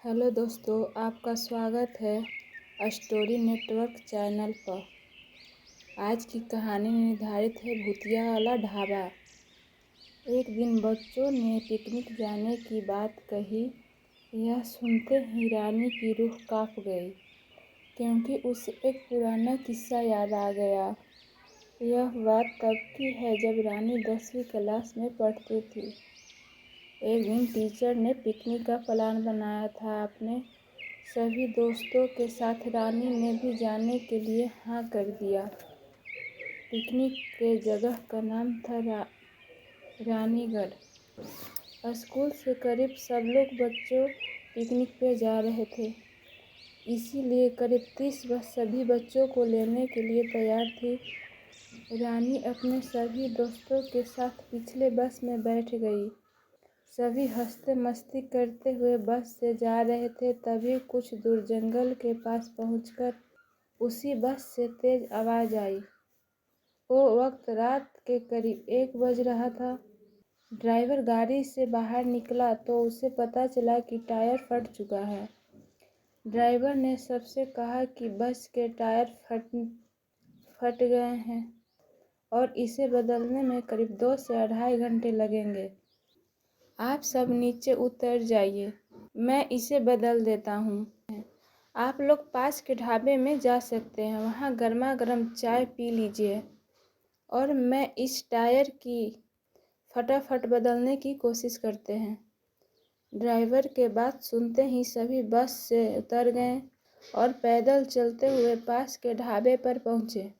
Hello दोस्तों, आपका स्वागत है स्टोरी नेटवर्क चैनल पर। आज की कहानी निर्धारित है भूतिया वाला ढाबा। एक दिन बच्चों ने पिकनिक जाने की बात कही। यह सुनते ही रानी की रूह कांप गई, क्योंकि उसे एक पुराना किस्सा याद आ गया। यह बात तब की है जब रानी 10वीं क्लास में पढ़ती थी। एक दिन टीचर ने पिकनिक का प्लान बनाया था अपने सभी दोस्तों के साथ। रानी ने भी जाने के लिए हाँ कर दिया। पिकनिक के जगह का नाम था रानीगढ़। स्कूल से करीब सब लोग बच्चों पिकनिक पे जा रहे थे, इसीलिए करीब 30 बस सभी बच्चों को लेने के लिए तैयार थी। रानी अपने सभी दोस्तों के साथ पिछले बस में बैठ गई। सभी हंसते मस्ती करते हुए बस से जा रहे थे। तभी कुछ दूर जंगल के पास पहुंचकर उसी बस से तेज आवाज आई। वो वक्त रात के करीब 1 बज रहा था। ड्राइवर गाड़ी से बाहर निकला तो उसे पता चला कि टायर फट चुका है। ड्राइवर ने सबसे कहा कि बस के टायर फट गए हैं और इसे बदलने में करीब 2 से 2.5 घंटे लगेंगे। आप सब नीचे उतर जाइए, मैं इसे बदल देता हूँ। आप लोग पास के ढाबे में जा सकते हैं, वहाँ गर्मा गर्म चाय पी लीजिए और मैं इस टायर की फटाफट बदलने की कोशिश करते हैं। ड्राइवर के बात सुनते ही सभी बस से उतर गए और पैदल चलते हुए पास के ढाबे पर पहुँचे।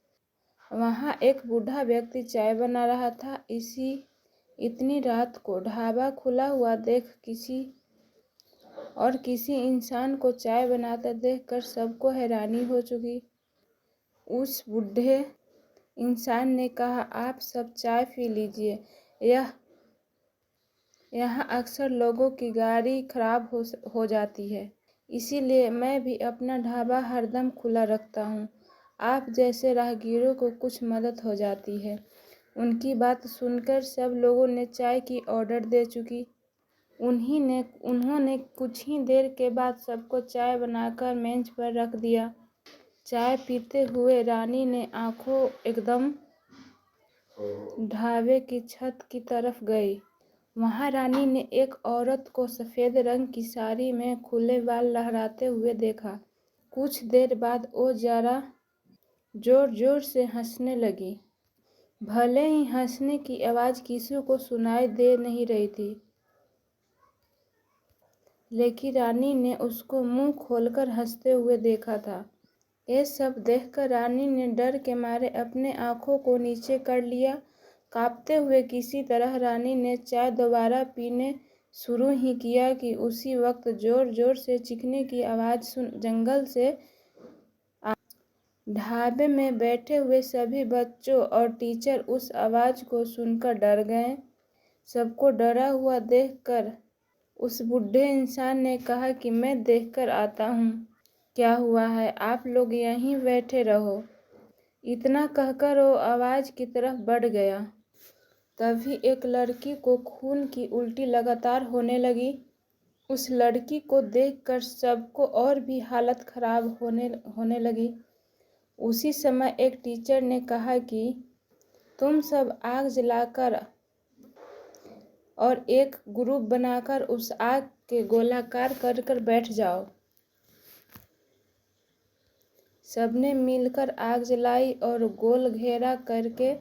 वहाँ एक बूढ़ा व्यक्ति चाय बना रहा था। इतनी रात को ढाबा खुला हुआ देख किसी इंसान को चाय बनाते देखकर सबको हैरानी हो चुकी। उस बूढ़े इंसान ने कहा, आप सब चाय पी लीजिए। यहाँ अक्सर लोगों की गाड़ी खराब हो जाती है, इसीलिए मैं भी अपना ढाबा हरदम खुला रखता हूँ। आप जैसे राहगीरों को कुछ मदद हो जाती है। उनकी बात सुनकर सब लोगों ने चाय की ऑर्डर दे चुकी। उन्होंने कुछ ही देर के बाद सबको चाय बनाकर मेज पर रख दिया। चाय पीते हुए रानी ने आंखों एकदम ढाबे की छत की तरफ गई। वहां रानी ने एक औरत को सफेद रंग की साड़ी में खुले बाल लहराते हुए देखा। कुछ देर बाद वो जरा जोर जोर से हंसने लगी। भले ही हंसने की आवाज किसी को सुनाई दे नहीं रही थी, लेकिन रानी ने उसको मुंह खोलकर हंसते हुए देखा था। ये सब देखकर रानी ने डर के मारे अपने आंखों को नीचे कर लिया। कांपते हुए किसी तरह रानी ने चाय दोबारा पीने शुरू ही किया कि उसी वक्त जोर जोर से चीखने की आवाज सुन जंगल से ढाबे में बैठे हुए सभी बच्चों और टीचर उस आवाज को सुनकर डर गए। सबको डरा हुआ देखकर उस बूढ़े इंसान ने कहा कि मैं देखकर आता हूँ क्या हुआ है, आप लोग यहीं बैठे रहो। इतना कहकर वो आवाज की तरफ बढ़ गया। तभी एक लड़की को खून की उल्टी लगातार होने लगी। उस लड़की को देखकर सबको और भी हालत खराब होने लगी। उसी समय एक टीचर ने कहा कि तुम सब आग जलाकर और एक ग्रुप बनाकर उस आग के गोलाकार कर बैठ जाओ। सबने मिलकर आग जलाई और गोल घेरा करके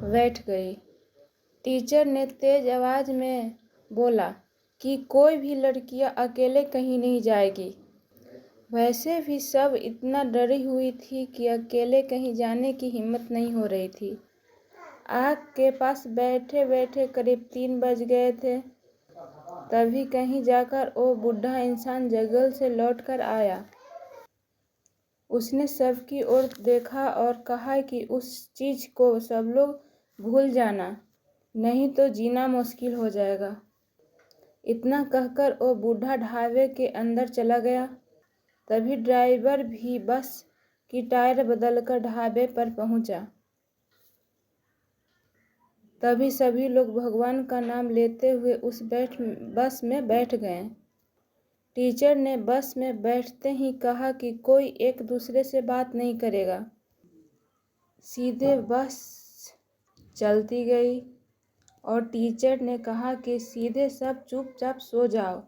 बैठ गई। टीचर ने तेज आवाज में बोला कि कोई भी लड़कियां अकेले कहीं नहीं जाएगी। वैसे भी सब इतना डरी हुई थी कि अकेले कहीं जाने की हिम्मत नहीं हो रही थी। आग के पास बैठे बैठे करीब 3 बज गए थे। तभी कहीं जाकर वो बूढ़ा इंसान जंगल से लौटकर आया। उसने सबकी ओर देखा और कहा कि उस चीज को सब लोग भूल जाना, नहीं तो जीना मुश्किल हो जाएगा। इतना कहकर वो बूढ़ा ढाबे के अंदर चला गया। तभी ड्राइवर भी बस की टायर बदलकर ढाबे पर पहुंचा। तभी सभी लोग भगवान का नाम लेते हुए उस बस में बैठ गए। टीचर ने बस में बैठते ही कहा कि कोई एक दूसरे से बात नहीं करेगा। सीधे बस चलती गई और टीचर ने कहा कि सीधे सब चुपचाप सो जाओ,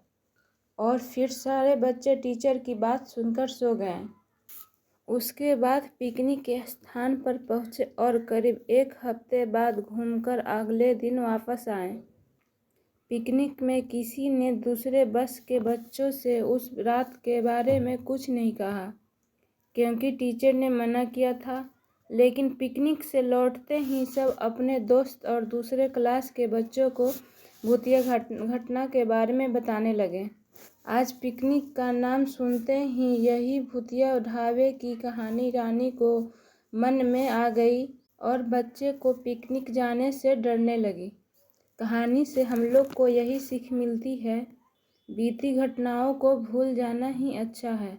और फिर सारे बच्चे टीचर की बात सुनकर सो गए। उसके बाद पिकनिक के स्थान पर पहुंचे और करीब 1 हफ्ते बाद घूमकर अगले दिन वापस आए। पिकनिक में किसी ने दूसरे बस के बच्चों से उस रात के बारे में कुछ नहीं कहा, क्योंकि टीचर ने मना किया था। लेकिन पिकनिक से लौटते ही सब अपने दोस्त और दूसरे क्लास के बच्चों को भूतिया घटना के बारे में बताने लगे। आज पिकनिक का नाम सुनते ही यही भूतिया ढाबे की कहानी रानी को मन में आ गई और बच्चे को पिकनिक जाने से डरने लगी। कहानी से हम लोग को यही सीख मिलती है, बीती घटनाओं को भूल जाना ही अच्छा है,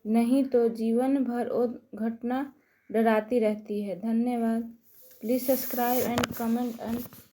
नहीं तो जीवन भर वो घटना डराती रहती है। धन्यवाद। Please subscribe and comment and